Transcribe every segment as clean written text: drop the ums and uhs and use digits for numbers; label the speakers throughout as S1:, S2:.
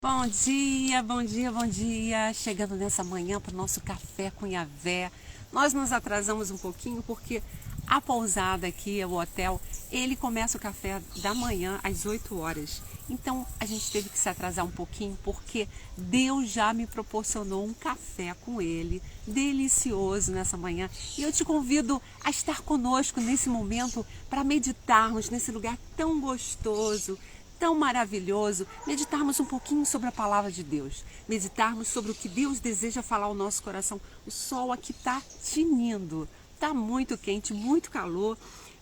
S1: Bom dia, bom dia, bom dia. Chegando nessa manhã para o nosso café com Yahvé. Nós nos atrasamos um pouquinho porque a pousada aqui, o hotel, ele começa o café da manhã às 8 horas. Então a gente teve que se atrasar um pouquinho porque Deus já me proporcionou um café com ele, delicioso nessa manhã. E eu te convido a estar conosco nesse momento para meditarmos nesse lugar tão gostoso, tão maravilhoso, meditarmos um pouquinho sobre a palavra de Deus, meditarmos sobre o que Deus deseja falar ao nosso coração. O sol aqui está tinindo, está muito quente, muito calor,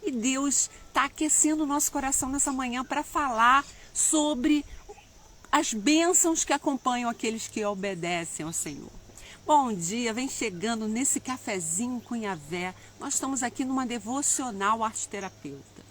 S1: e Deus está aquecendo o nosso coração nessa manhã para falar sobre as bênçãos que acompanham aqueles que obedecem ao Senhor. Bom dia, vem chegando nesse cafezinho com Yahvé. Nós estamos aqui numa devocional arte-terapeuta.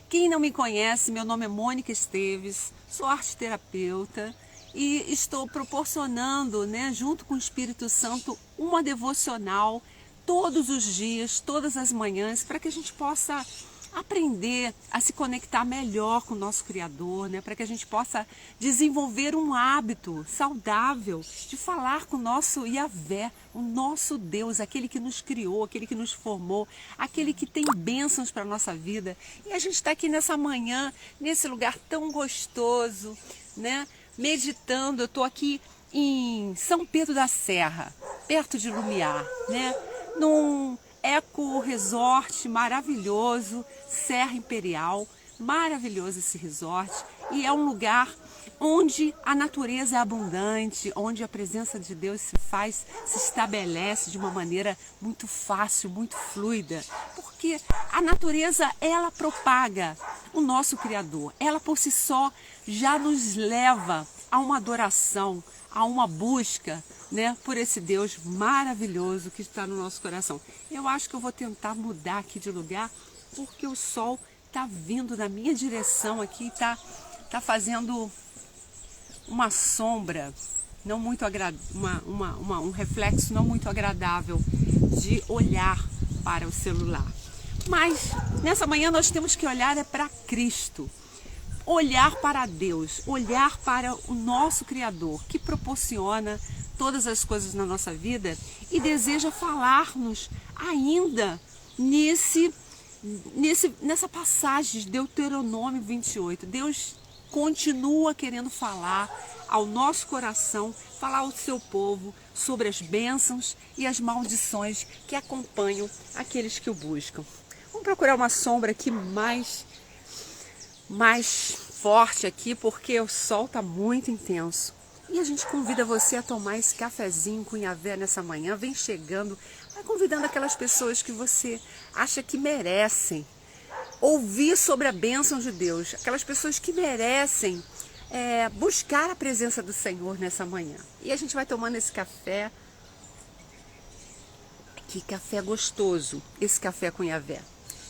S1: Quem não me conhece, meu nome é Mônica Esteves, sou arte-terapeuta e estou proporcionando, junto com o Espírito Santo, uma devocional todos os dias, todas as manhãs, para que a gente possa aprender a se conectar melhor com o nosso Criador, para que a gente possa desenvolver um hábito saudável de falar com o nosso Yahvé, o nosso Deus, aquele que nos criou, aquele que nos formou, aquele que tem bênçãos para a nossa vida. E a gente está aqui nessa manhã, nesse lugar tão gostoso, meditando. Eu estou aqui em São Pedro da Serra, perto de Lumiar, num Eco Resort maravilhoso, Serra Imperial, maravilhoso esse resort, e é um lugar onde a natureza é abundante, onde a presença de Deus se estabelece de uma maneira muito fácil, muito fluida, porque a natureza, ela propaga o nosso Criador, ela por si só já nos leva a uma adoração, a uma busca, por esse Deus maravilhoso que está no nosso coração. Eu acho que eu vou tentar mudar aqui de lugar, porque o sol está vindo na minha direção aqui, tá fazendo uma sombra não muito um reflexo não muito agradável de olhar para o celular. Mas nessa manhã nós temos que olhar para Cristo. Olhar para Deus, olhar para o nosso Criador, que proporciona todas as coisas na nossa vida e deseja falar-nos ainda nessa passagem de Deuteronômio 28. Deus continua querendo falar ao nosso coração, falar ao seu povo sobre as bênçãos e as maldições que acompanham aqueles que o buscam. Vamos procurar uma sombra aqui mais forte aqui, porque o sol está muito intenso. E a gente convida você a tomar esse cafezinho com Yahvé nessa manhã. Vem chegando, vai convidando aquelas pessoas que você acha que merecem ouvir sobre a bênção de Deus. Aquelas pessoas que merecem buscar a presença do Senhor nessa manhã. E a gente vai tomando esse café. Que café gostoso, esse café com Yahvé.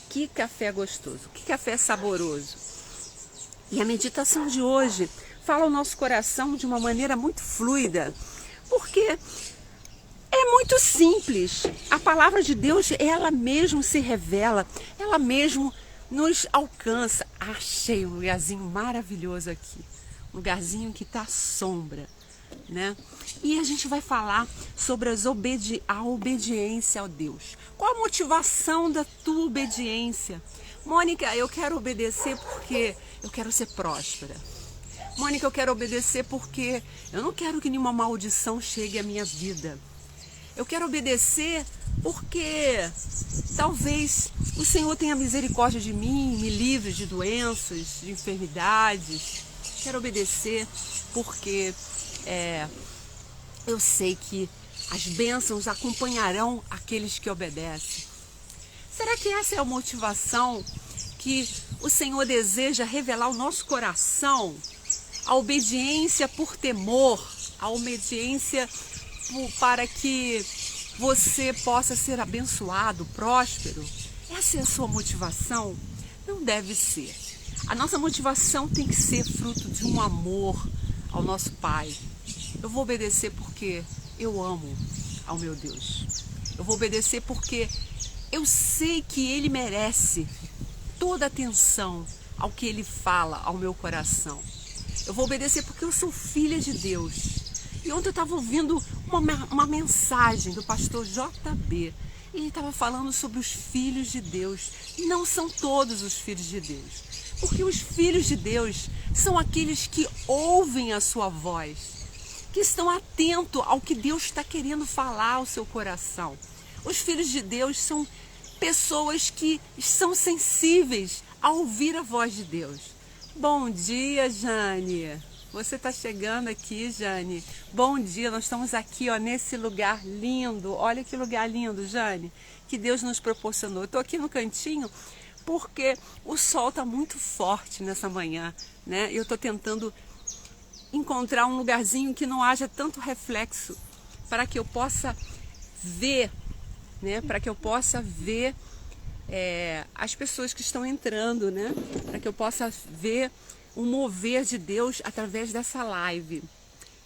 S1: Que café gostoso, que café saboroso. E a meditação de hoje fala ao nosso coração de uma maneira muito fluida, porque é muito simples. A palavra de Deus, ela mesmo se revela, ela mesmo nos alcança. Achei um lugarzinho maravilhoso aqui, um lugarzinho que está à sombra, E a gente vai falar sobre a obediência a Deus. Qual a motivação da tua obediência? Mônica, eu quero obedecer porque eu quero ser próspera. Mônica, eu quero obedecer porque eu não quero que nenhuma maldição chegue à minha vida. Eu quero obedecer porque talvez o Senhor tenha misericórdia de mim, me livre de doenças, de enfermidades. Quero obedecer porque eu sei que as bênçãos acompanharão aqueles que obedecem. Será que essa é a motivação que o Senhor deseja revelar ao nosso coração? A obediência por temor, a obediência para que você possa ser abençoado, próspero? Essa é a sua motivação? Não deve ser. A nossa motivação tem que ser fruto de um amor ao nosso Pai. Eu vou obedecer porque eu amo ao meu Deus. Eu vou obedecer porque eu sei que Ele merece toda a atenção ao que Ele fala ao meu coração. Eu vou obedecer porque eu sou filha de Deus. E ontem eu estava ouvindo uma mensagem do pastor JB. Ele estava falando sobre os filhos de Deus. Não são todos os filhos de Deus. Porque os filhos de Deus são aqueles que ouvem a sua voz, que estão atentos ao que Deus está querendo falar ao seu coração. Os filhos de Deus são pessoas que são sensíveis a ouvir a voz de Deus. Bom dia, Jane. Você está chegando aqui, Jane. Bom dia, nós estamos aqui nesse lugar lindo. Olha que lugar lindo, Jane, que Deus nos proporcionou. Eu estou aqui no cantinho porque o sol está muito forte nessa manhã, né? Eu estou tentando encontrar um lugarzinho que não haja tanto reflexo para que eu possa ver, né? Para que eu possa ver as pessoas que estão entrando, né? Para que eu possa ver o mover de Deus através dessa live.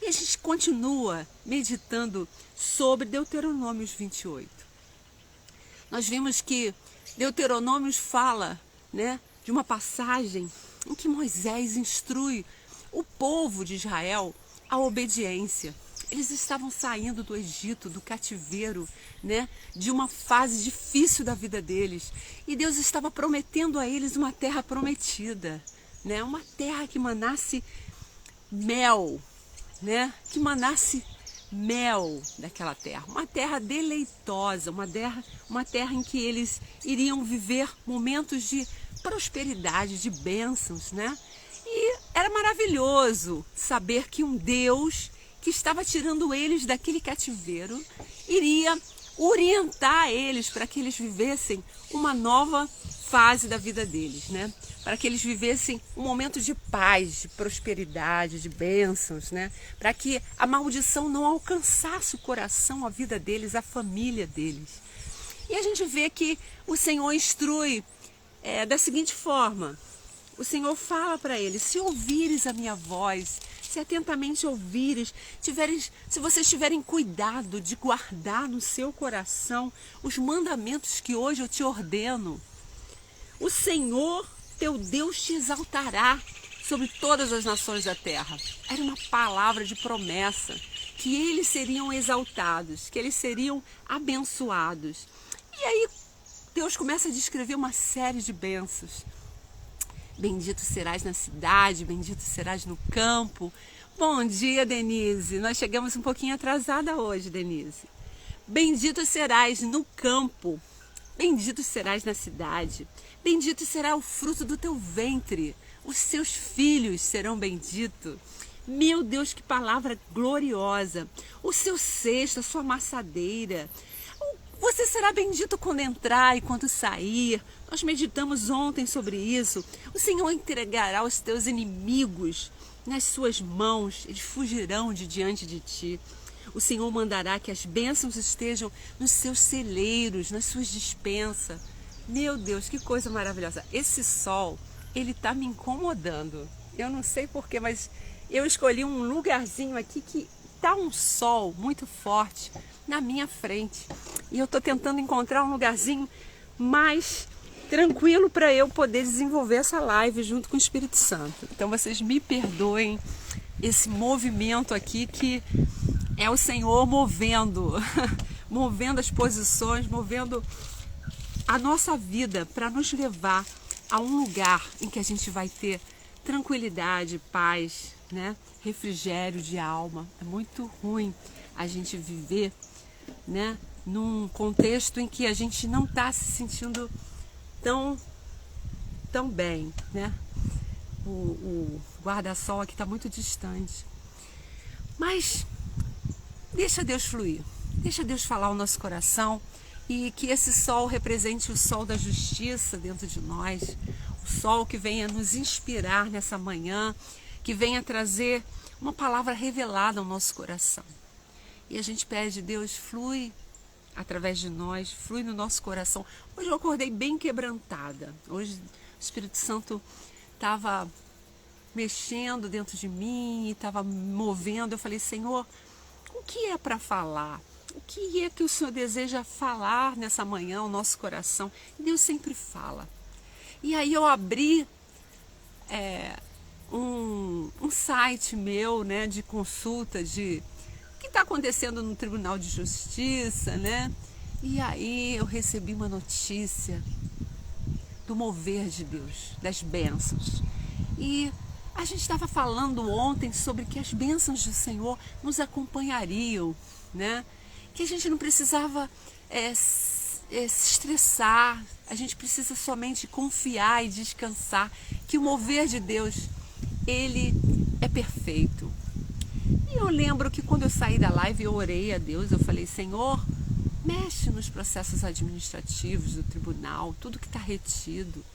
S1: E a gente continua meditando sobre Deuteronômios 28. Nós vimos que Deuteronômios fala, né, de uma passagem em que Moisés instrui o povo de Israel à obediência. Eles estavam saindo do Egito, do cativeiro, né, de uma fase difícil da vida deles. E Deus estava prometendo a eles uma terra prometida, né, uma terra que manasse mel, né, que manasse mel daquela terra, uma terra deleitosa, uma terra em que eles iriam viver momentos de prosperidade, de bênçãos, né? E era maravilhoso saber que um Deus que estava tirando eles daquele cativeiro iria orientar eles para que eles vivessem uma nova fase da vida deles, né? Para que eles vivessem um momento de paz, de prosperidade, de bênçãos, né? Para que a maldição não alcançasse o coração, a vida deles, a família deles. E a gente vê que o Senhor instrui da seguinte forma: o Senhor fala para eles: se ouvires a minha voz, se atentamente ouvires, se vocês tiverem cuidado de guardar no seu coração os mandamentos que hoje eu te ordeno, o Senhor teu Deus te exaltará sobre todas as nações da terra. Era uma palavra de promessa, que eles seriam exaltados, que eles seriam abençoados. E aí Deus começa a descrever uma série de bênçãos. Bendito serás na cidade, bendito serás no campo. Bom dia, Denise. Nós chegamos um pouquinho atrasada hoje, Denise. Bendito serás no campo, bendito serás na cidade. Bendito será o fruto do teu ventre, os seus filhos serão benditos. Meu Deus, que palavra gloriosa! O seu cesto, a sua amassadeira. Você será bendito quando entrar e quando sair. Nós meditamos ontem sobre isso. O Senhor entregará os teus inimigos nas suas mãos, eles fugirão de diante de ti. O Senhor mandará que as bênçãos estejam nos seus celeiros, nas suas despensas. Meu Deus, que coisa maravilhosa. Esse sol, ele está me incomodando. Eu não sei porquê, mas eu escolhi um lugarzinho aqui que está um sol muito forte na minha frente. E eu estou tentando encontrar um lugarzinho mais tranquilo para eu poder desenvolver essa live junto com o Espírito Santo. Então vocês me perdoem esse movimento aqui que é o Senhor movendo, movendo as posições, movendo a nossa vida para nos levar a um lugar em que a gente vai ter tranquilidade, paz, né? Refrigério de alma. É muito ruim a gente viver, né, num contexto em que a gente não está se sentindo tão bem, né? O guarda-sol aqui está muito distante. Mas deixa Deus fluir, deixa Deus falar o nosso coração e que esse sol represente o sol da justiça dentro de nós, o sol que venha nos inspirar nessa manhã, que venha trazer uma palavra revelada ao nosso coração. E a gente pede: Deus, flui através de nós, flui no nosso coração. Hoje eu acordei bem quebrantada. Hoje o Espírito Santo estava mexendo dentro de mim e estava movendo. Eu falei: Senhor, o que é para falar? O que é que o Senhor deseja falar nessa manhã ao nosso coração? E Deus sempre fala. E aí eu abri um site meu, né, de consulta de o que está acontecendo no Tribunal de Justiça, né? E aí eu recebi uma notícia do mover de Deus, das bênçãos. E a gente estava falando ontem sobre que as bênçãos do Senhor nos acompanhariam, né? Que a gente não precisava se estressar, a gente precisa somente confiar e descansar, que o mover de Deus, ele é perfeito. E eu lembro que quando eu saí da live, eu orei a Deus, eu falei, Senhor, mexe nos processos administrativos do tribunal, tudo que está retido,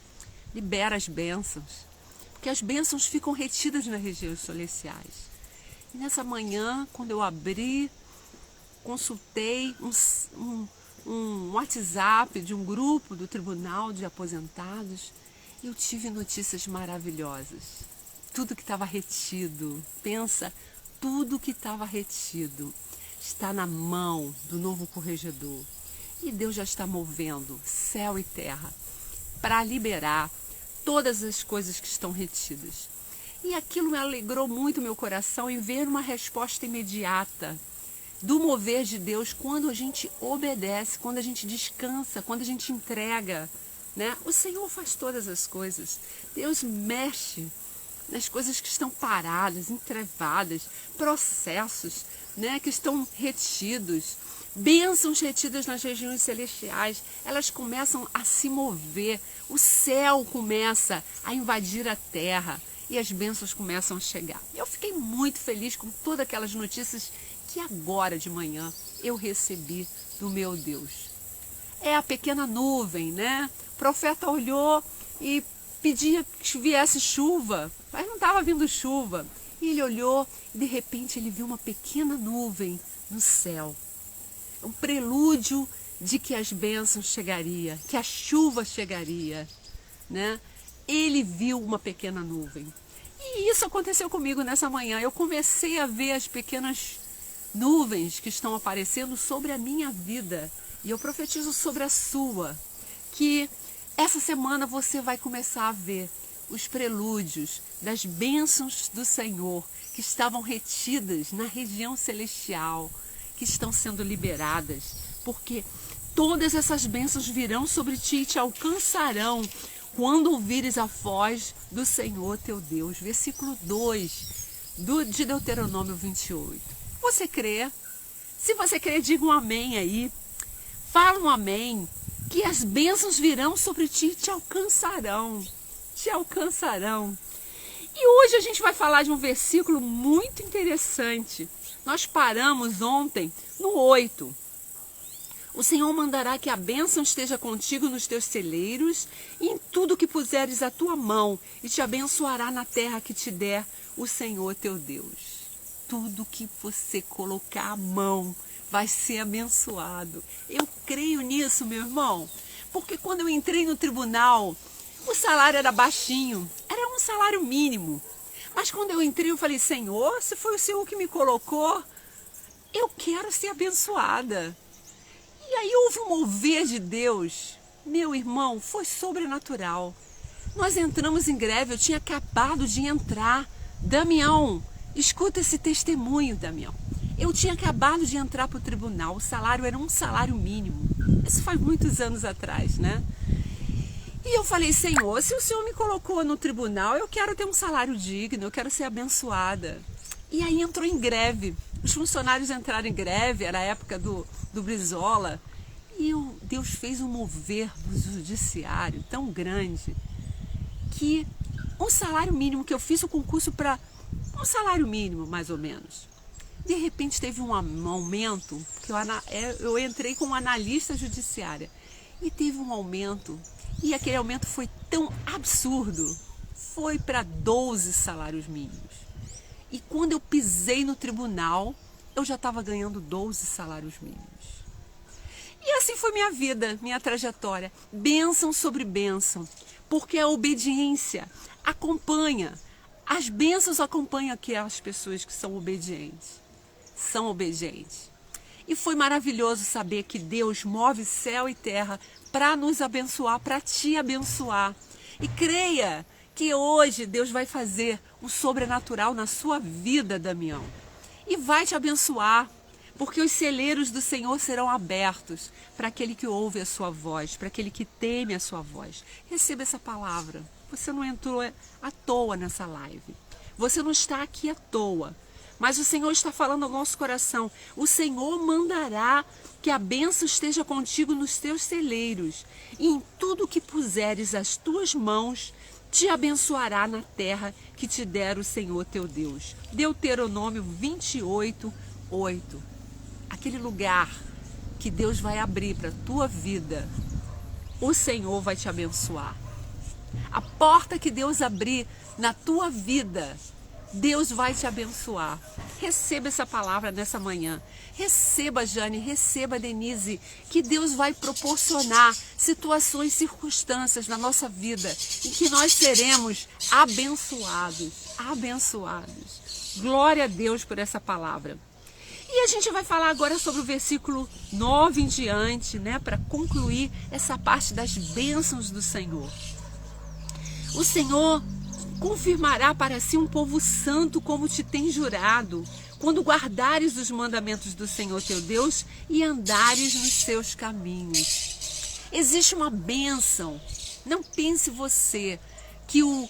S1: libera as bênçãos, porque as bênçãos ficam retidas nas regiões celestiais. E nessa manhã, quando eu abri, consultei um WhatsApp de um grupo do Tribunal de Aposentados, e eu tive notícias maravilhosas. Tudo que estava retido, pensa, tudo que estava retido está na mão do novo corregedor. E Deus já está movendo céu e terra para liberar todas as coisas que estão retidas. E aquilo me alegrou muito meu coração em ver uma resposta imediata do mover de Deus quando a gente obedece, quando a gente descansa, quando a gente entrega, né? O Senhor faz todas as coisas. Deus mexe nas coisas que estão paradas, entrevadas, processos, né, que estão retidos, bênçãos retidas nas regiões celestiais, elas começam a se mover, o céu começa a invadir a terra e as bênçãos começam a chegar. Eu fiquei muito feliz com todas aquelas notícias que agora de manhã eu recebi do meu Deus. É a pequena nuvem, né? O profeta olhou e pedia que viesse chuva, mas não estava vindo chuva. E ele olhou e de repente ele viu uma pequena nuvem no céu. Um prelúdio de que as bênçãos chegariam, que a chuva chegaria, né? Ele viu uma pequena nuvem. E isso aconteceu comigo nessa manhã. Eu comecei a ver as pequenas nuvens que estão aparecendo sobre a minha vida. E eu profetizo sobre a sua, que essa semana você vai começar a ver os prelúdios das bênçãos do Senhor que estavam retidas na região celestial, que estão sendo liberadas, porque todas essas bênçãos virão sobre ti e te alcançarão quando ouvires a voz do Senhor teu Deus. Versículo 2 de Deuteronômio 28. Você crê? Se você crê, diga um amém aí. Fala um amém. Que as bênçãos virão sobre ti e te alcançarão. Te alcançarão. E hoje a gente vai falar de um versículo muito interessante. Nós paramos ontem no 8. O Senhor mandará que a bênção esteja contigo nos teus celeiros e em tudo que puseres a tua mão, e te abençoará na terra que te der o Senhor teu Deus. Tudo que você colocar a mão vai ser abençoado. Eu creio nisso, meu irmão, porque quando eu entrei no tribunal, o salário era baixinho, era um salário mínimo. Mas quando eu entrei, eu falei, Senhor, se foi o Senhor que me colocou, eu quero ser abençoada. E aí houve um mover de Deus, meu irmão, foi sobrenatural. Nós entramos em greve, eu tinha acabado de entrar. Damião, escuta esse testemunho, Damião. Eu tinha acabado de entrar para o tribunal, o salário era um salário mínimo. Isso faz muitos anos atrás, né? E eu falei, Senhor, se o Senhor me colocou no tribunal, eu quero ter um salário digno, eu quero ser abençoada. E aí entrou em greve. Os funcionários entraram em greve, era a época do Brizola. E Deus fez um mover no judiciário tão grande que um salário mínimo, que eu fiz o concurso para um salário mínimo, mais ou menos. De repente teve um aumento, que eu entrei como analista judiciária. E teve um aumento, e aquele aumento foi tão absurdo, foi para 12 salários mínimos. E quando eu pisei no tribunal, eu já estava ganhando 12 salários mínimos. E assim foi minha vida, minha trajetória. Bênção sobre bênção, porque a obediência acompanha. As bênçãos acompanham aquelas pessoas que são obedientes. São obedientes. E foi maravilhoso saber que Deus move céu e terra para nos abençoar, para te abençoar. E creia porque hoje Deus vai fazer um sobrenatural na sua vida, Damião, e vai te abençoar, porque os celeiros do Senhor serão abertos para aquele que ouve a sua voz, para aquele que teme a sua voz. Receba essa palavra. Você não entrou à toa nessa live. Você não está aqui à toa. Mas o Senhor está falando ao nosso coração. O Senhor mandará que a bênção esteja contigo nos teus celeiros. E em tudo que puseres as tuas mãos, te abençoará na terra que te der o Senhor teu Deus. Deuteronômio 28, 8. Aquele lugar que Deus vai abrir para a tua vida, o Senhor vai te abençoar. A porta que Deus abrir na tua vida, Deus vai te abençoar. Receba essa palavra nessa manhã. Receba, Jane, receba, Denise, que Deus vai proporcionar situações, circunstâncias na nossa vida em que nós seremos abençoados. Abençoados. Glória a Deus por essa palavra. E a gente vai falar agora sobre o versículo 9 em diante, né, para concluir essa parte das bênçãos do Senhor. O Senhor confirmará para si um povo santo como te tem jurado, quando guardares os mandamentos do Senhor teu Deus e andares nos seus caminhos. Existe uma bênção. Não pense você que o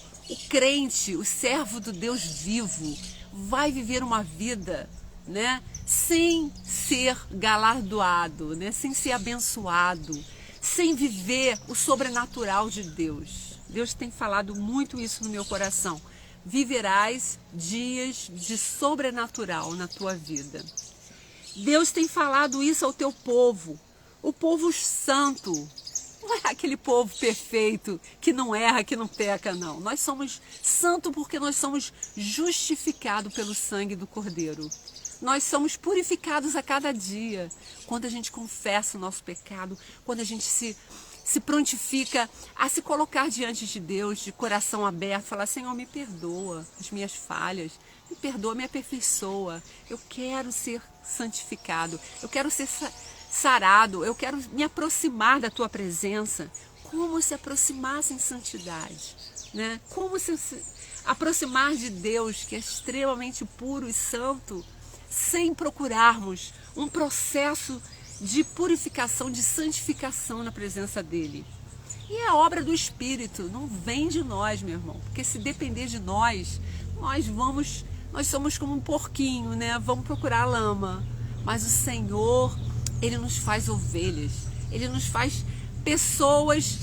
S1: crente, o servo do Deus vivo, vai viver uma vida, né, sem ser galardoado, né, sem ser abençoado, sem viver o sobrenatural de Deus. Deus tem falado muito isso no meu coração. Viverás dias de sobrenatural na tua vida. Deus tem falado isso ao teu povo, o povo santo. Não é aquele povo perfeito que não erra, que não peca, não. Nós somos santos porque nós somos justificados pelo sangue do Cordeiro. Nós somos purificados a cada dia, quando a gente confessa o nosso pecado, quando a gente se prontifica a se colocar diante de Deus, de coração aberto, falar: Senhor, me perdoa as minhas falhas, me perdoa, me aperfeiçoa, eu quero ser santificado, eu quero ser sarado, eu quero me aproximar da Tua presença. Como se aproximasse em santidade, né? Como se aproximar de Deus, que é extremamente puro e santo, sem procurarmos um processo de purificação, de santificação na presença dele. E é a obra do Espírito, não vem de nós, meu irmão, porque se depender de nós, nós somos como um porquinho, né? Vamos procurar a lama. Mas o Senhor, Ele nos faz ovelhas, Ele nos faz pessoas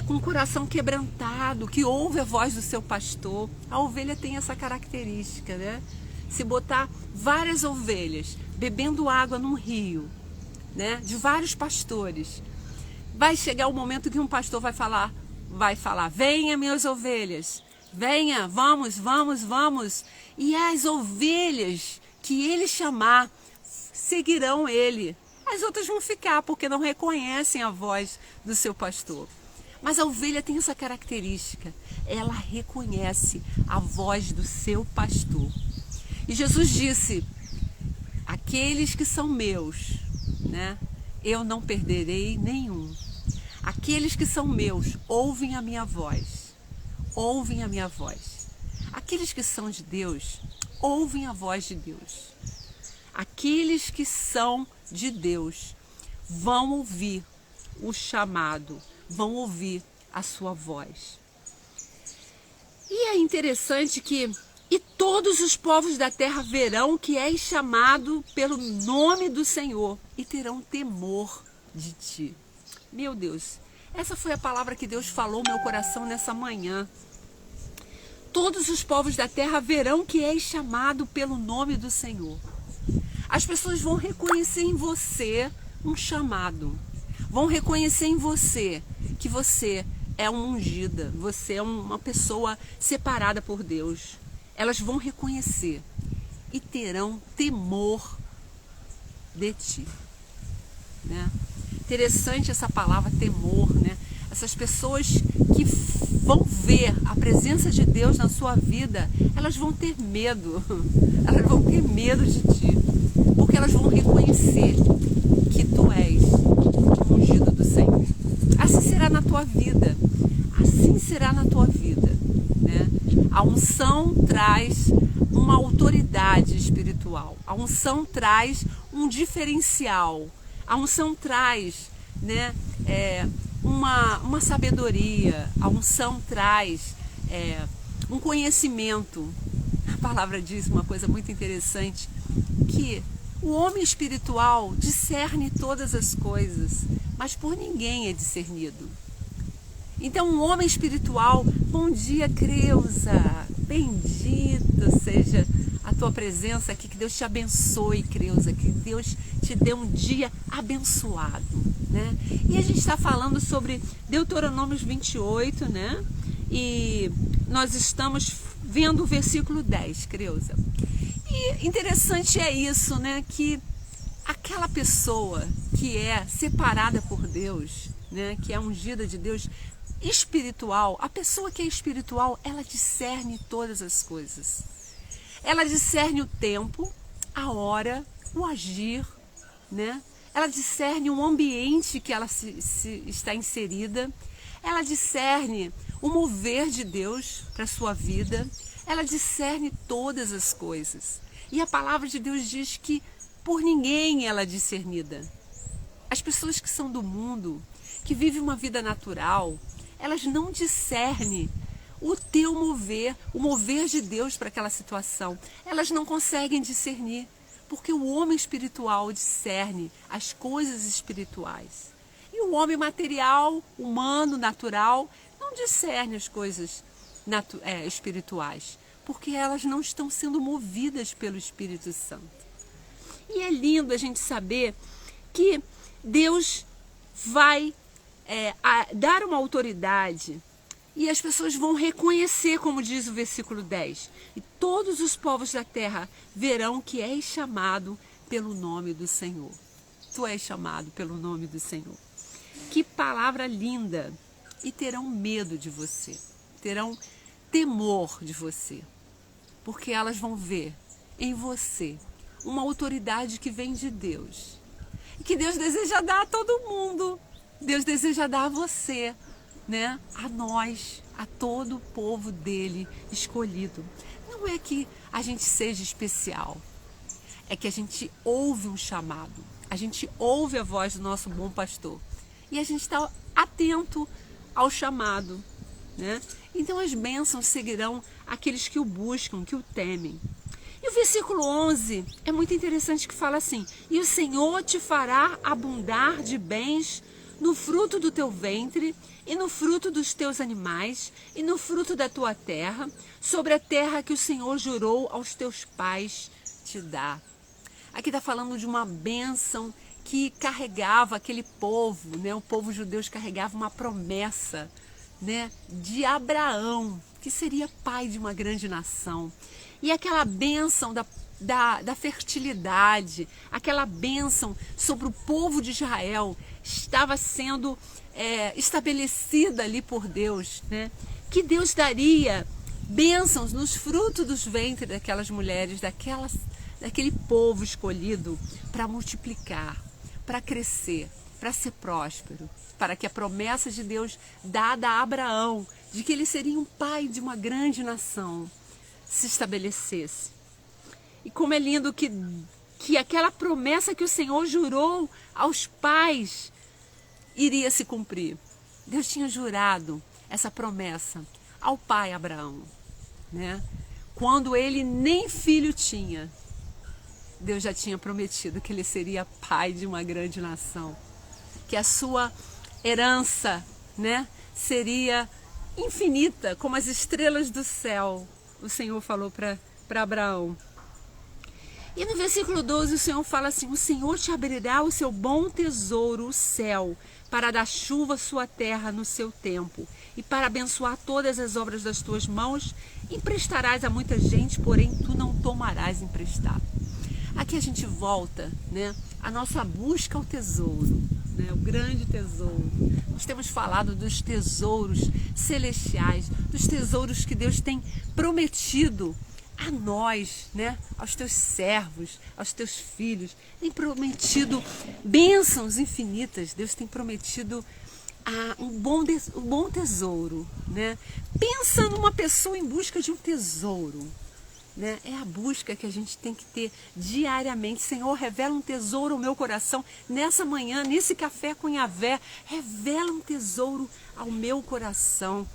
S1: com o coração quebrantado, que ouve a voz do seu pastor. A ovelha tem essa característica, né? Se botar várias ovelhas bebendo água num rio, né, de vários pastores, vai chegar o momento que um pastor vai falar: venha, minhas ovelhas, venha, vamos. E as ovelhas que ele chamar seguirão ele. As outras vão ficar porque não reconhecem a voz do seu pastor. Mas a ovelha tem essa característica, ela reconhece a voz do seu pastor. E Jesus disse: aqueles que são meus, né, eu não perderei nenhum. Aqueles que são meus ouvem a minha voz. Ouvem a minha voz. Aqueles que são de Deus ouvem a voz de Deus. Aqueles que são de Deus vão ouvir o chamado, vão ouvir a sua voz. E é interessante que e todos os povos da terra verão que és chamado pelo nome do Senhor e terão temor de ti. Meu Deus, essa foi a palavra que Deus falou no meu coração nessa manhã. Todos os povos da terra verão que és chamado pelo nome do Senhor. As pessoas vão reconhecer em você um chamado. Vão reconhecer em você que você é uma ungida, você é uma pessoa separada por Deus. Elas vão reconhecer e terão temor de ti, né? Interessante essa palavra temor, né? Essas pessoas que vão ver a presença de Deus na sua vida, elas vão ter medo, elas vão ter medo de ti, porque elas vão reconhecer que tu és o ungido do Senhor. Assim será na tua vida, assim será na tua vida, né? traz uma autoridade espiritual. A unção traz um diferencial. A unção traz, né, uma sabedoria. A unção traz um conhecimento. A palavra diz uma coisa muito interessante, que o homem espiritual discerne todas as coisas, mas por ninguém é discernido. Então, um homem espiritual, bom dia, Creuza, bendita seja a tua presença aqui, que Deus te abençoe, Creuza, que Deus te dê um dia abençoado, né? E a gente está falando sobre Deuteronômio 28, né? E nós estamos vendo o versículo 10, Creuza. E interessante é isso, né? Que aquela pessoa que é separada por Deus, né? Que é ungida de Deus, espiritual, a pessoa que é espiritual, ela discerne todas as coisas. Ela discerne o tempo, a hora, o agir, né? Ela discerne o ambiente que ela está inserida. Ela discerne o mover de Deus para a sua vida. Ela discerne todas as coisas. E a palavra de Deus diz que por ninguém ela é discernida. As pessoas que são do mundo, que vivem uma vida natural, elas não discernem o teu mover, o mover de Deus para aquela situação. Elas não conseguem discernir, porque o homem espiritual discerne as coisas espirituais. E o homem material, humano, natural, não discerne as coisas espirituais, porque elas não estão sendo movidas pelo Espírito Santo. E é lindo a gente saber que Deus vai dar uma autoridade e as pessoas vão reconhecer, como diz o versículo 10, e todos os povos da terra verão que és chamado pelo nome do Senhor. Tu és chamado pelo nome do Senhor. Que palavra linda! E terão medo de você, terão temor de você, porque elas vão ver em você uma autoridade que vem de Deus, e que Deus deseja dar a todo mundo. Deus deseja dar a você, né? A nós, a todo o povo dele escolhido. Não é que a gente seja especial, é que a gente ouve um chamado, a gente ouve a voz do nosso bom pastor e a gente está atento ao chamado, né? Então as bênçãos seguirão aqueles que o buscam, que o temem. E o versículo 11 é muito interessante, que fala assim: e o Senhor te fará abundar de bens no fruto do teu ventre, e no fruto dos teus animais, e no fruto da tua terra, sobre a terra que o Senhor jurou aos teus pais te dar. Aqui está falando de uma bênção que carregava aquele povo, né? O povo judeu carregava uma promessa, né? De Abraão, que seria pai de uma grande nação. E aquela bênção da fertilidade, aquela bênção sobre o povo de Israel estava sendo estabelecida ali por Deus, né? Que Deus daria bênçãos nos frutos dos ventres daquelas mulheres, daquele povo escolhido para multiplicar, para crescer, para ser próspero, para que a promessa de Deus dada a Abraão, de que ele seria um pai de uma grande nação, se estabelecesse. E como é lindo que aquela promessa que o Senhor jurou aos pais iria se cumprir. Deus tinha jurado essa promessa ao pai Abraão, né? Quando ele nem filho tinha, Deus já tinha prometido que ele seria pai de uma grande nação, que a sua herança, né, seria infinita, como as estrelas do céu. O Senhor falou para Abraão. E no versículo 12 o Senhor fala assim: o Senhor te abrirá o seu bom tesouro, o céu, para dar chuva à sua terra no seu tempo, e para abençoar todas as obras das tuas mãos. Emprestarás a muita gente, porém tu não tomarás emprestado. Aqui a gente volta, né, a nossa busca ao tesouro, né, o grande tesouro. Nós temos falado dos tesouros celestiais, dos tesouros que Deus tem prometido a nós, né, aos teus servos, aos teus filhos. Tem prometido bênçãos infinitas. Deus tem prometido um bom tesouro, né? Pensa numa pessoa em busca de um tesouro. né? É a busca que a gente tem que ter diariamente. Senhor, revela um tesouro ao meu coração nessa manhã, nesse café com Yahvé. Revela um tesouro ao meu coração.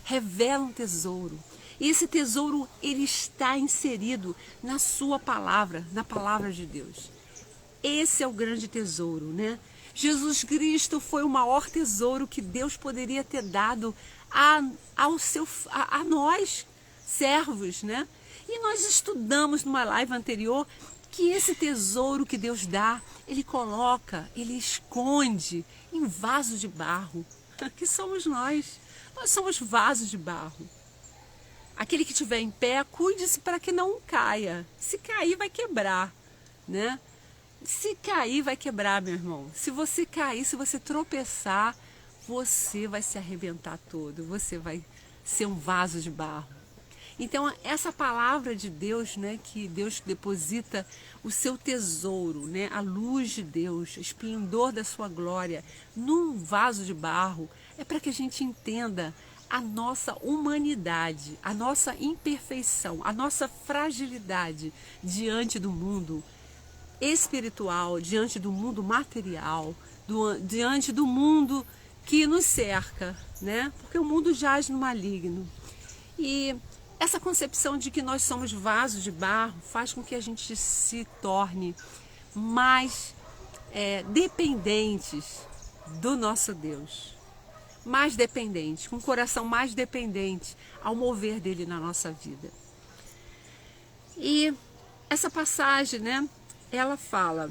S1: Revela um tesouro. E esse tesouro, ele está inserido na sua palavra, na palavra de Deus. Esse é o grande tesouro, né? Jesus Cristo foi o maior tesouro que Deus poderia ter dado a nós, servos, né? E nós estudamos numa live anterior que esse tesouro que Deus dá, Ele coloca, Ele esconde em vasos de barro, que somos nós. Nós somos vasos de barro. Aquele que estiver em pé, cuide-se para que não caia. Se cair, vai quebrar, né? Se cair, vai quebrar, meu irmão. Se você cair, se você tropeçar, você vai se arrebentar todo. Você vai ser um vaso de barro. Então, essa palavra de Deus, né, que Deus deposita o seu tesouro, né, a luz de Deus, o esplendor da sua glória, num vaso de barro, é para que a gente entenda a nossa humanidade, a nossa imperfeição, a nossa fragilidade diante do mundo espiritual, diante do mundo material, diante do mundo que nos cerca, né? Porque o mundo jaz no maligno. E essa concepção de que nós somos vasos de barro faz com que a gente se torne mais dependentes do nosso Deus. Mais dependentes, com um coração mais dependente ao mover dele na nossa vida. E essa passagem, né? Ela fala: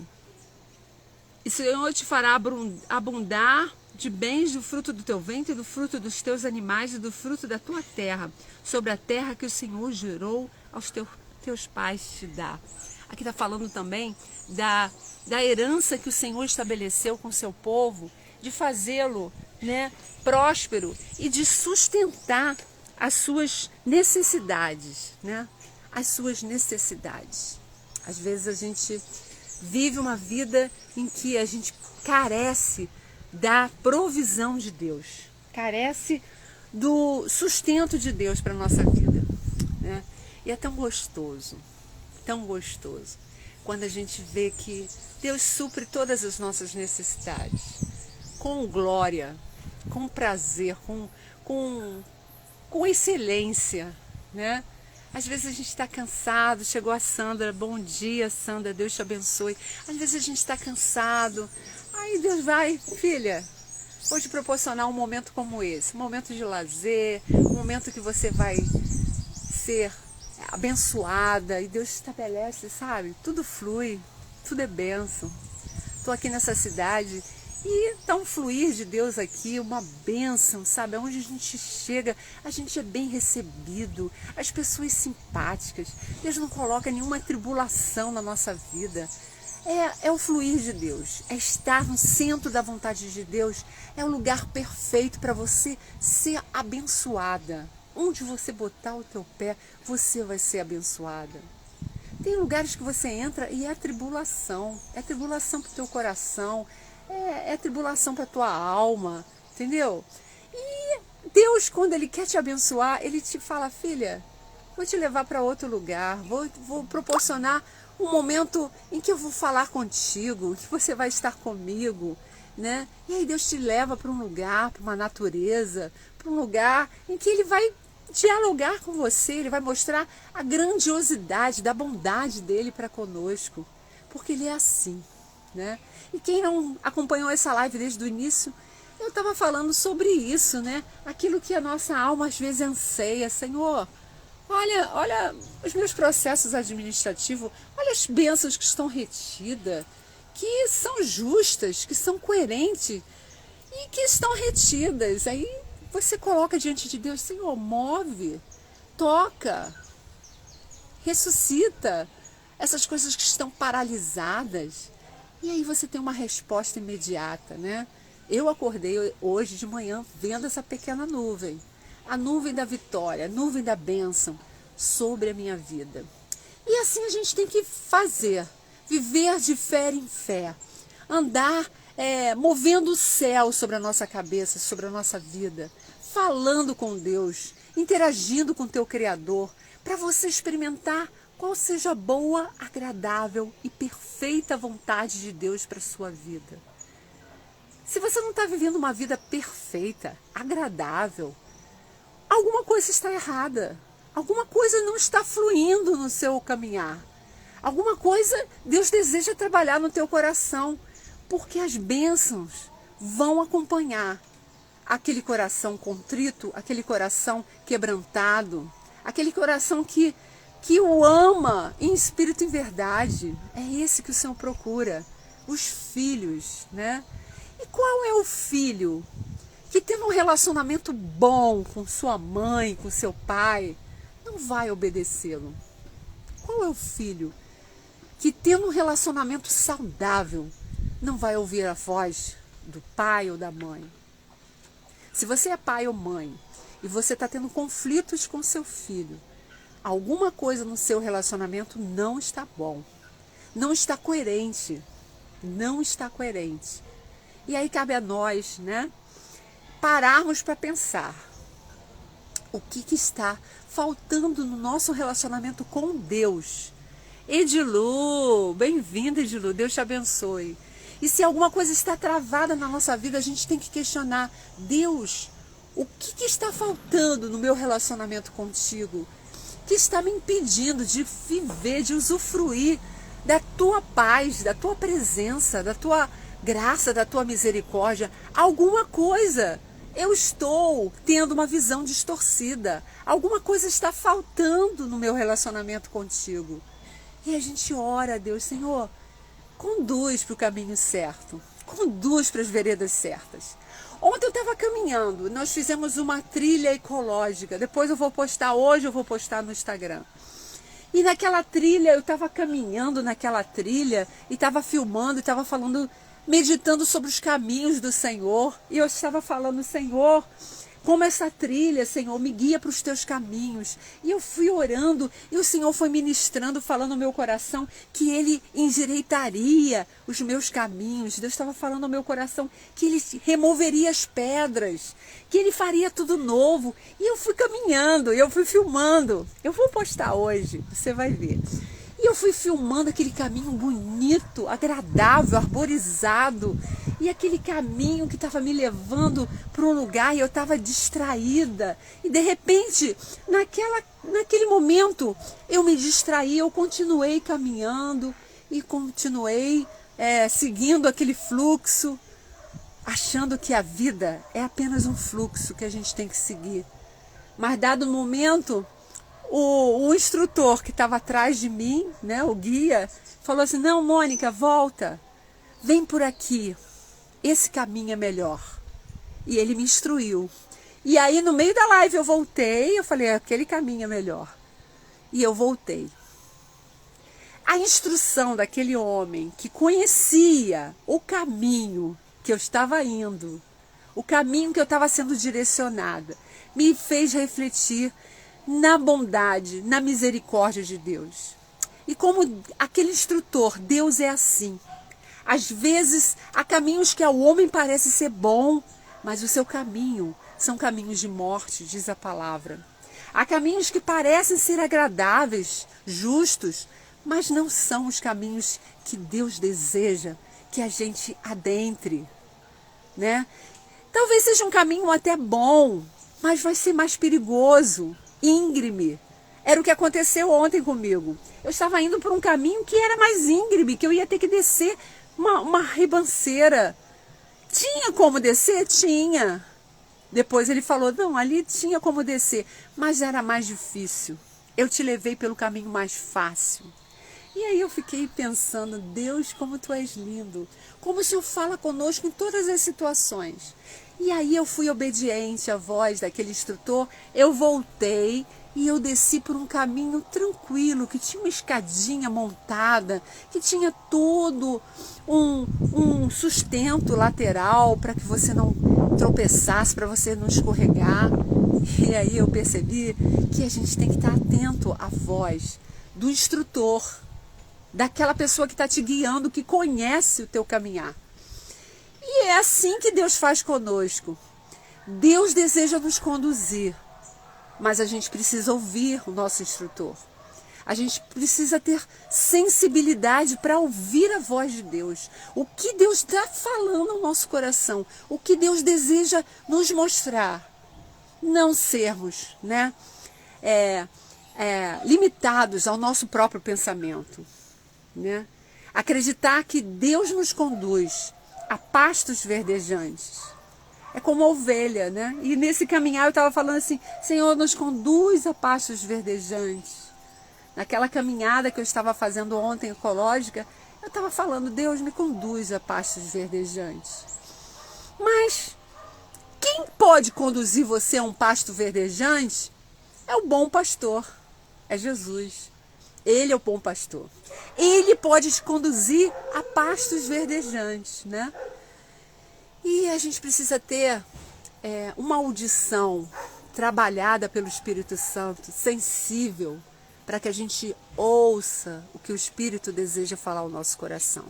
S1: e o Senhor te fará abundar de bens do fruto do teu ventre, do fruto dos teus animais e do fruto da tua terra, sobre a terra que o Senhor jurou aos teus pais te dar. Aqui está falando também da herança que o Senhor estabeleceu com o seu povo, de fazê-lo, né, próspero e de sustentar as suas necessidades, né? As suas necessidades. Às vezes a gente vive uma vida em que a gente carece da provisão de Deus, carece do sustento de Deus para a nossa vida, né? E é tão gostoso, quando a gente vê que Deus supre todas as nossas necessidades, com glória, com prazer, com excelência, né? Às vezes a gente está cansado, chegou a Sandra, bom dia Sandra, Deus te abençoe. Às vezes a gente está cansado, aí Deus vai, filha, vou te proporcionar um momento como esse, um momento de lazer, um momento que você vai ser abençoada, e Deus estabelece, sabe, tudo flui, tudo é bênção. Estou aqui nessa cidade e está um fluir de Deus aqui, uma bênção, sabe? Onde a gente chega, a gente é bem recebido, as pessoas simpáticas. Deus não coloca nenhuma tribulação na nossa vida. É o fluir de Deus, é estar no centro da vontade de Deus, é o lugar perfeito para você ser abençoada. Onde você botar o teu pé, você vai ser abençoada. Tem lugares que você entra e é tribulação para o teu coração, é tribulação para a tua alma, entendeu? E Deus, quando Ele quer te abençoar, Ele te fala, filha, vou te levar para outro lugar, vou proporcionar um momento em que eu vou falar contigo, que você vai estar comigo, né? E aí Deus te leva para um lugar, para uma natureza, para um lugar em que Ele vai dialogar com você, Ele vai mostrar a grandiosidade da bondade dEle para conosco, porque Ele é assim, né? E quem não acompanhou essa live desde o início, eu estava falando sobre isso, né? Aquilo que a nossa alma às vezes anseia, Senhor, olha os meus processos administrativos, olha as bênçãos que estão retidas, que são justas, que são coerentes e que estão retidas. Aí você coloca diante de Deus, Senhor, move, toca, ressuscita essas coisas que estão paralisadas. E aí você tem uma resposta imediata, né? Eu acordei hoje de manhã vendo essa pequena nuvem, a nuvem da vitória, a nuvem da bênção sobre a minha vida. E assim a gente tem que fazer, viver de fé em fé, andar movendo o céu sobre a nossa cabeça, sobre a nossa vida, falando com Deus, interagindo com o teu Criador, para você experimentar qual seja a boa, agradável e perfeita vontade de Deus para a sua vida. Se você não está vivendo uma vida perfeita, agradável, alguma coisa está errada. Alguma coisa não está fluindo no seu caminhar. Alguma coisa Deus deseja trabalhar no teu coração, porque as bênçãos vão acompanhar aquele coração contrito, aquele coração quebrantado, aquele coração que o ama em espírito e em verdade. É esse que o Senhor procura. Os filhos, né? E qual é o filho que tendo um relacionamento bom com sua mãe, com seu pai, não vai obedecê-lo? Qual é o filho que tendo um relacionamento saudável não vai ouvir a voz do pai ou da mãe? Se você é pai ou mãe e você está tendo conflitos com seu filho, alguma coisa no seu relacionamento não está bom, não está coerente, não está coerente. E aí cabe a nós, né, pararmos para pensar o que está faltando no nosso relacionamento com Deus. Edilu, bem-vinda, Edilu, Deus te abençoe. E se alguma coisa está travada na nossa vida, a gente tem que questionar: Deus, o que está faltando no meu relacionamento contigo? Que está me impedindo de viver, de usufruir da tua paz, da tua presença, da tua graça, da tua misericórdia? Alguma coisa eu estou tendo uma visão distorcida. Alguma coisa está faltando no meu relacionamento contigo. E a gente ora a Deus: Senhor, conduz para o caminho certo, conduz para as veredas certas. Ontem eu estava caminhando, nós fizemos uma trilha ecológica, depois eu vou postar, hoje eu vou postar no Instagram. E naquela trilha, eu estava caminhando naquela trilha, e estava filmando, e estava falando, meditando sobre os caminhos do Senhor, e eu estava falando: Senhor, como essa trilha, Senhor, me guia para os teus caminhos. E eu fui orando, e o Senhor foi ministrando, falando no meu coração que Ele endireitaria os meus caminhos. Deus estava falando no meu coração que Ele removeria as pedras, que Ele faria tudo novo. E eu fui caminhando, eu fui filmando. Eu vou postar hoje, você vai ver. E eu fui filmando aquele caminho bonito, agradável, arborizado. E aquele caminho que estava me levando para um lugar, e eu estava distraída. E de repente, naquele momento, eu me distraí, eu continuei caminhando e continuei seguindo aquele fluxo, achando que a vida é apenas um fluxo que a gente tem que seguir. Mas dado o momento, o instrutor que estava atrás de mim, né, o guia, falou assim: não, Mônica, volta, vem por aqui, esse caminho é melhor. E ele me instruiu. E aí no meio da live eu voltei, eu falei: aquele caminho é melhor. E eu voltei. A instrução daquele homem que conhecia o caminho que eu estava indo, o caminho que eu estava sendo direcionada, me fez refletir na bondade, na misericórdia de Deus. E como aquele instrutor, Deus é assim. Às vezes, há caminhos que ao homem parece ser bom, mas o seu caminho são caminhos de morte, diz a palavra. Há caminhos que parecem ser agradáveis, justos, mas não são os caminhos que Deus deseja que a gente adentre, né? Talvez seja um caminho até bom, mas vai ser mais perigoso, íngreme. Era o que aconteceu ontem comigo. Eu estava indo por um caminho que era mais íngreme, que eu ia ter que descer uma ribanceira. Tinha como descer? Tinha. Depois ele falou: não, ali tinha como descer, mas era mais difícil. Eu te levei pelo caminho mais fácil. E aí eu fiquei pensando: Deus, como tu és lindo, como o Senhor fala conosco em todas as situações. E aí eu fui obediente à voz daquele instrutor, eu voltei e eu desci por um caminho tranquilo, que tinha uma escadinha montada, que tinha todo um sustento lateral para que você não tropeçasse, para você não escorregar. E aí eu percebi que a gente tem que estar atento à voz do instrutor, daquela pessoa que está te guiando, que conhece o teu caminhar. E é assim que Deus faz conosco. Deus deseja nos conduzir. mas a gente precisa ouvir o nosso instrutor. A gente precisa ter sensibilidade para ouvir a voz de Deus. O que Deus está falando ao nosso coração. O que Deus deseja nos mostrar. Não sermos, né, limitados ao nosso próprio pensamento. Né? Acreditar que Deus nos conduz a pastos verdejantes. É como a ovelha, né? E nesse caminhar eu estava falando assim, Senhor, nos conduz a pastos verdejantes. Naquela caminhada que eu estava fazendo ontem, ecológica, eu estava falando, Deus me conduz a pastos verdejantes. Mas quem pode conduzir você a um pasto verdejante é o bom pastor, é Jesus. Ele é o bom pastor. Ele pode te conduzir a pastos verdejantes, né? E a gente precisa ter uma audição trabalhada pelo Espírito Santo, sensível, para que a gente ouça o que o Espírito deseja falar ao nosso coração.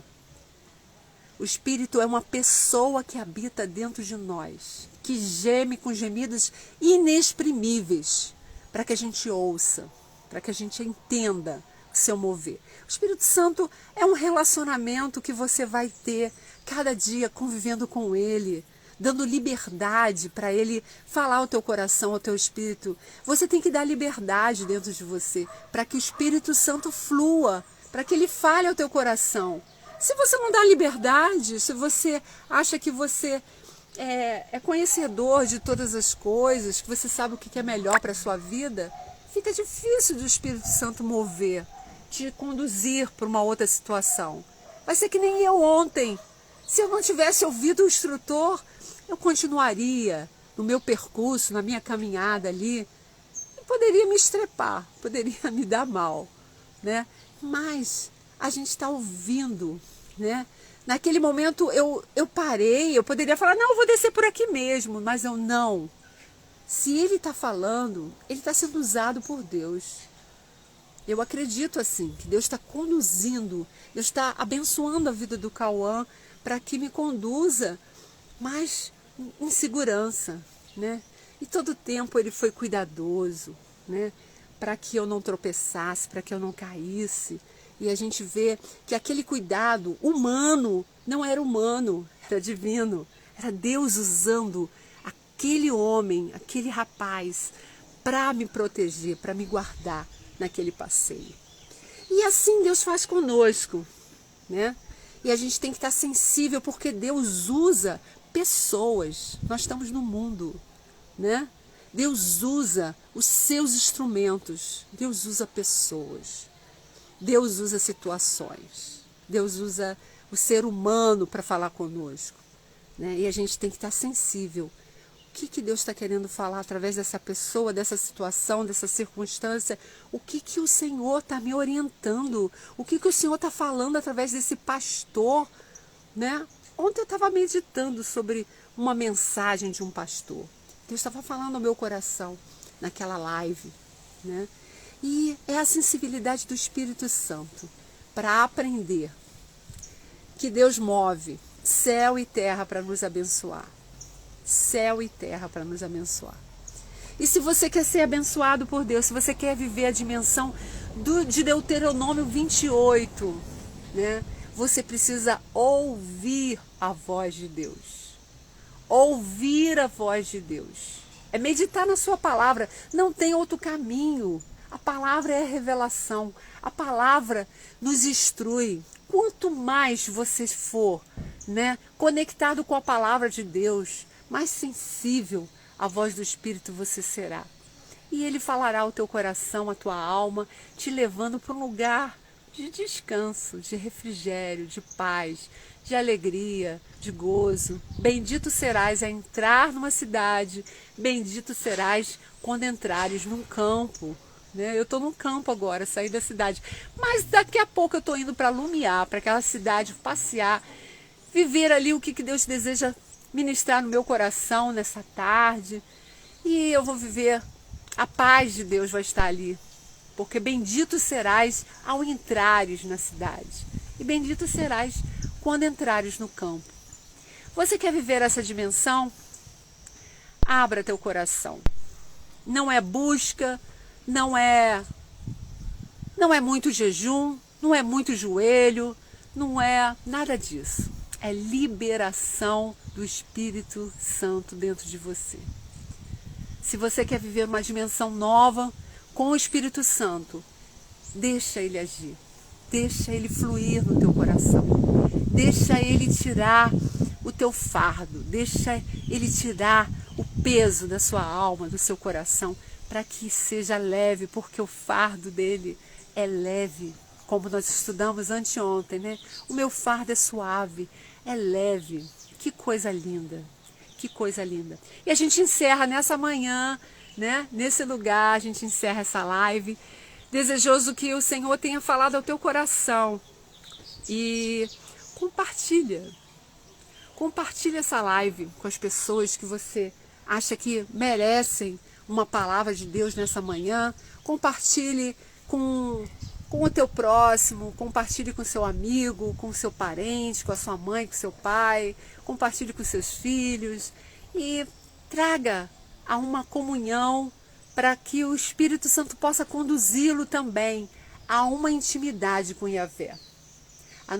S1: O Espírito é uma pessoa que habita dentro de nós, que geme com gemidos inexprimíveis, para que a gente ouça, para que a gente entenda o seu mover. O Espírito Santo é um relacionamento que você vai ter cada dia convivendo com Ele, dando liberdade para Ele falar ao teu coração, ao teu espírito. Você tem que dar liberdade dentro de você, para que o Espírito Santo flua, para que Ele fale ao teu coração. Se você não dá liberdade, se você acha que você é conhecedor de todas as coisas, que você sabe o que é melhor para a sua vida, fica difícil do Espírito Santo mover, te conduzir para uma outra situação. Vai ser que nem eu ontem. Se eu não tivesse ouvido o instrutor, eu continuaria no meu percurso, na minha caminhada ali, e poderia me estrepar, poderia me dar mal, né? Mas a gente está ouvindo, né? Naquele momento eu parei, eu poderia falar, não, eu vou descer por aqui mesmo, mas eu não. Se ele está falando, ele está sendo usado por Deus. Eu acredito assim, que Deus está conduzindo, Deus está abençoando a vida do Cauã para que me conduza, mas em segurança, né? E todo tempo ele foi cuidadoso, né? Para que eu não tropeçasse, para que eu não caísse. E a gente vê que aquele cuidado humano não era humano, era divino. Era Deus usando aquele homem, aquele rapaz, para me proteger, para me guardar naquele passeio. E assim Deus faz conosco, né? E a gente tem que estar sensível, porque Deus usa pessoas. Nós estamos no mundo, né? Deus usa os seus instrumentos. Deus usa pessoas. Deus usa situações. Deus usa o ser humano para falar conosco, né? E a gente tem que estar sensível. O que Deus está querendo falar através dessa pessoa, dessa situação, dessa circunstância? O que o Senhor está me orientando? O que o Senhor está falando através desse pastor, né? Ontem eu estava meditando sobre uma mensagem de um pastor. Deus estava falando ao meu coração naquela live, né? E é a sensibilidade do Espírito Santo para aprender que Deus move céu e terra para nos abençoar. Céu e terra para nos abençoar. E se você quer ser abençoado por Deus, se você quer viver a dimensão de Deuteronômio 28, né? Você precisa ouvir a voz de Deus. Ouvir a voz de Deus. É meditar na sua palavra. Não tem outro caminho. A palavra é a revelação. A palavra nos instrui. Quanto mais você for, né, conectado com a palavra de Deus, mais sensível à voz do Espírito você será. E Ele falará ao teu coração, à tua alma, te levando para um lugar de descanso, de refrigério, de paz, de alegria, de gozo. Bendito serás a entrar numa cidade, bendito serás quando entrares num campo. Né? Eu estou num campo agora, saí da cidade. Mas daqui a pouco eu estou indo para Lumiar, para aquela cidade, passear, viver ali o que Deus deseja ministrar no meu coração nessa tarde. E eu vou viver, a paz de Deus vai estar ali. Porque bendito serás ao entrares na cidade. E bendito serás quando entrares no campo. Você quer viver essa dimensão? Abra teu coração. não é busca, não é muito jejum, não é muito joelho, não é nada disso. É liberação do Espírito Santo dentro de você. Se você quer viver uma dimensão nova com o Espírito Santo, deixa ele agir, deixa ele fluir no teu coração, deixa ele tirar o teu fardo, deixa ele tirar o peso da sua alma, do seu coração, para que seja leve, porque o fardo dele é leve, como nós estudamos anteontem, né? O meu fardo é suave, é leve. Que coisa linda, que coisa linda. E a gente encerra nessa manhã, né? Nesse lugar, a gente encerra essa live, desejoso que o Senhor tenha falado ao teu coração. E compartilha essa live com as pessoas que você acha que merecem uma palavra de Deus nessa manhã. Compartilhe com o teu próximo, compartilhe com seu amigo, com seu parente, com a sua mãe, com seu pai, compartilhe com seus filhos e traga a uma comunhão para que o Espírito Santo possa conduzi-lo também a uma intimidade com Yahvé. O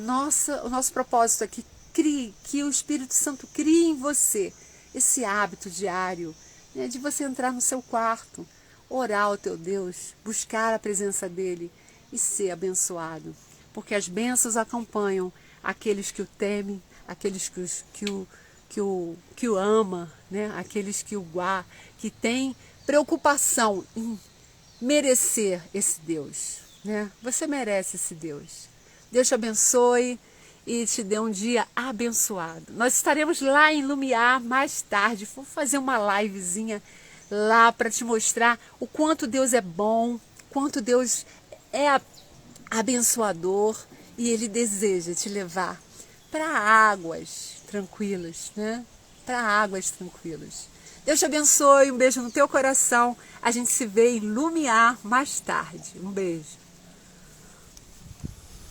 S1: nosso propósito é que o Espírito Santo crie em você esse hábito diário, né, de você entrar no seu quarto, orar ao teu Deus, buscar a presença dele e ser abençoado. Porque as bênçãos acompanham aqueles que o temem, aqueles que o ama, né, aqueles que o guardam, que têm preocupação em merecer esse Deus, né? Você merece esse Deus. Deus te abençoe e te dê um dia abençoado. Nós estaremos lá em Lumiar mais tarde. Vou fazer uma livezinha lá para te mostrar o quanto Deus é bom, quanto Deus é abençoador e Ele deseja te levar para águas tranquilas, né? Para águas tranquilas. Deus te abençoe, um beijo no teu coração. A gente se vê em Lumiar mais tarde. Um beijo.